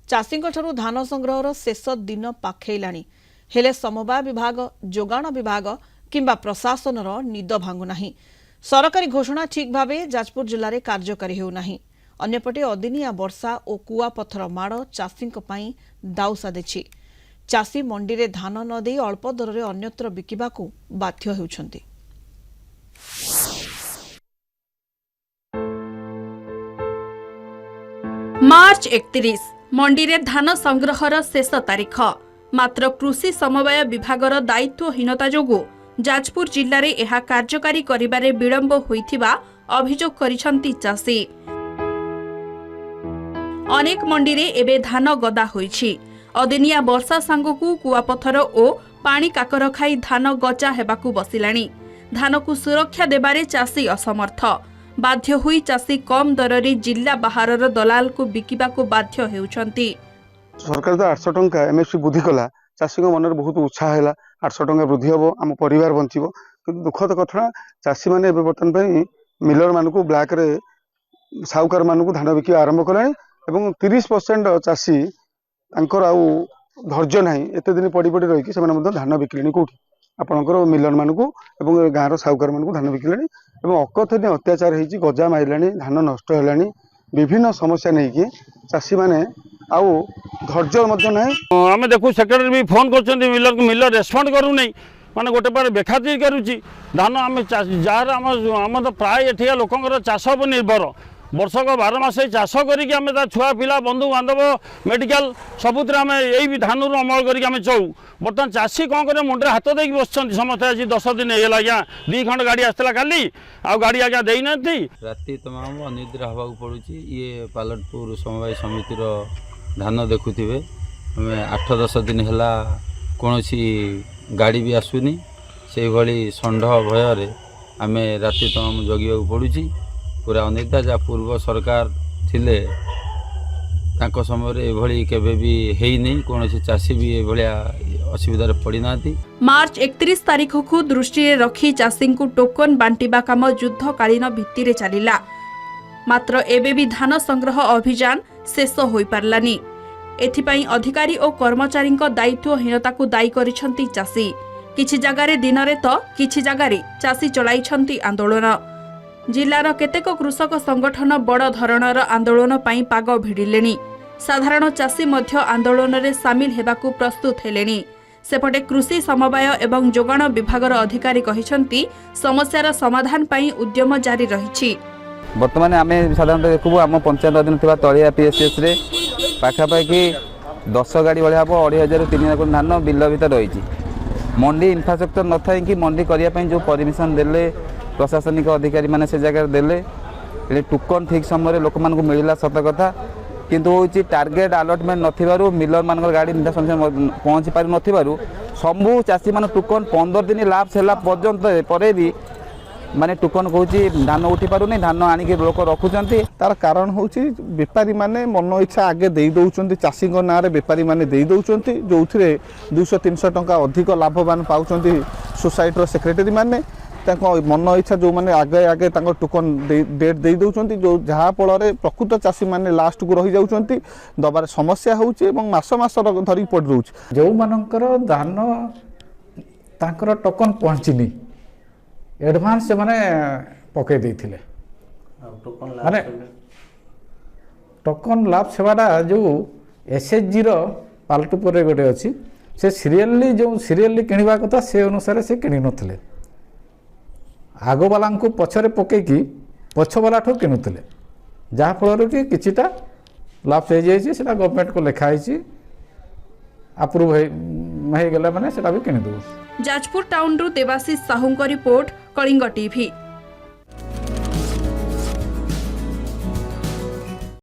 चाषींठारु धान संग्रहर शेष दिन पाखेइलाणी हेले समवाय विभाग जोगाण विभाग किंबा प्रशासनर निद भांगुनाही। सरकारी घोषणा ठीक भावे जाजपुर जिले में कार्यकारी हेउनाही। अन्यपटे अदिनिया वर्षा और कुआपथर माड़ चाषी दाउ साधे। चाषी मंडी रे धान न दे अल्प दर में अन्यत्र बिकिबा बाध्य हेउछंती। मार्च 31 मंडी रे धान संग्रहर शेष तारीख। मात्र कृषि समवाय विभागर दायित्वहीनता जोगु जाजपुर जिले में यह कार्यकारी करिबारे विलंब होइथिबा अभियोग करिसंती चाषी। अनेक मंडी रे एबे धान गदा होइछि। अदिनिया वर्षा सांगकु कुआपथर ओ पानी काकर खाई धान गचा हेबाकु बसिलाणी। धान को सुरक्षा देबारे चाषी असमर्थ। बाध्य हुई चाषी कम दर रे जिला बाहरर दलाल को बिकिबा को बाध्य हेउछंती। सरकार तो 800 टंका एमएसपी वृद्धि कला। चाषी मन में बहुत उत्साह है। 800 टंका वृद्धि हम आम परिवार बंचो कि दुखद कथा चाषी मैंने बर्तमान मिलर मान को ब्लैक रे साहूकार मान को धान बिक आरंभ कले। 30% चाषी धैर्य ना एत दिन पड़ी पड़ी रही धान बिकिले कौटी आपंकर मिलर मान को गाँव साहूकार मान को धान बिकिले। अकथनीय अत्याचार होती गजा मारे धान नष्ट है। विभिन्न समस्या नहीं कि चाषी मैंने धैर्य ना आम देखू सेक्रेटरी भी फोन कर मिलर रेस्पॉन्ड करू नहीं माने गोटे बार बेखातिर करुच्ची धान आम जार आम तो प्राय एठिया लोकंर चाष पर निर्भर वर्षक 12 मास चाष करके छुआ पिला बंधु बांधव मेडिकल सबुत यही धान अमल करके चौ। बर्तमान चाषी कौन कर मुंडे हाथ देकी बस समस्त आज 10 दिन है आज्ञा 2 खंड गाड़ी आसला काली गाड़ी आज्ञा देना राति तमाम अनिद्रा हवा पड़ू। ये पालटपुर समवाय समितिर धान देखुवे आम 8-10 दिन है कौन गाड़ी भी आसुनी से भली षंढ भय आम राति तमाम जगिया पड़ू। पूरा अनिद्रा जहाँ पूर्व सरकार थिले तांको समय एभली केबे भी हेई नहीं कौन चाषी भी एभलिया असुविधा पड़ी ना। मार्च 31 तारीख को दृष्टि रखी चाषी को टोकन बांटिबा काम युद्धकालीन भित्ति चलिला। मात्र एबे भी धान संग्रह अभियान शेष होई पारलानी। एथिपाई अधिकारी और कर्मचारी दायित्वहीनता को दायी करिसंती चाषी। किछि जगारे दिन रे तो किछि जगारे चाषी चलाइछंती आंदोलन। जिलार केतेक कृषक संगठन बड़ धरणर आंदोलन पाई पाग भिड़िलेनी। साधारण चाषी मध्य आंदोलन रे सामिल हेबाकू प्रस्तुत हेलेनी। सेपटे कृषि समवाय एवं जोगाण विभागर अधिकारी कहिसंती समस्यार समाधान पाई उद्यम जारी रहिछि। वर्तमान आम साधारण देखू आम पंचायत अधीन थिबा तलिया पीएसएस रे पाखापाखि 10 गाड़ी भाई हम 2500-3000 धान बिल भर रही। मंडी इनफ्रास्ट्रक्चर न था कि मंडी करने जो परमिशन देले प्रशासनिक अधिकारी माने से जगह देले टोकन ठीक समय लोक मान मिलला सत कथा किंतु होची टार्गेट अलॉटमेंट नथिबारु मिलर मान गाड़ी पहुँची पारि नथिबारु सबू चाषी मान टोकन 15 दिन लाप्स है पर्यंत पर भी माने टोकन कहूँ धान उठी पारुनी धान आनिक लोक रखुचंती। तार कारण हूँ बेपारी माने मन इच्छा आगे दे दौरान चाषी ना बेपारी माने दे दौरान जो 200-300 टंका अधिक लाभवान पाँच सोसाइटर सेक्रेटरी माने मन इच्छा जो मैंने आगे आगे टोकन डेट दे दौरान जो जहाँफल प्रकृत चाषी मैंने लास्ट को रही जाऊँच दबार समस्या होची मास मास धरी पड़ रोचे। जो मानकर धान तांकर टोकन पहुँचनी एडवांस से माने पकई देथिले माने टोकन लाभ सेवाटा जो एसएचजी रो पालटुपुर गोटे अच्छी से सीरियली जो सीरियली किणवा कथा से अनुसार से किणी नथिले आगवाला को पछरे पकईकी पछवाला ठू किणुले जहाँफल कि किछिटा लाभ हो जाए गवर्नमेंट को लिखाई अप्रूव हो गला माने सेटा भी किणी दो। जाजपुर टाउन रु देवाशीष साहू रिपोर्ट कलिंग टीवी।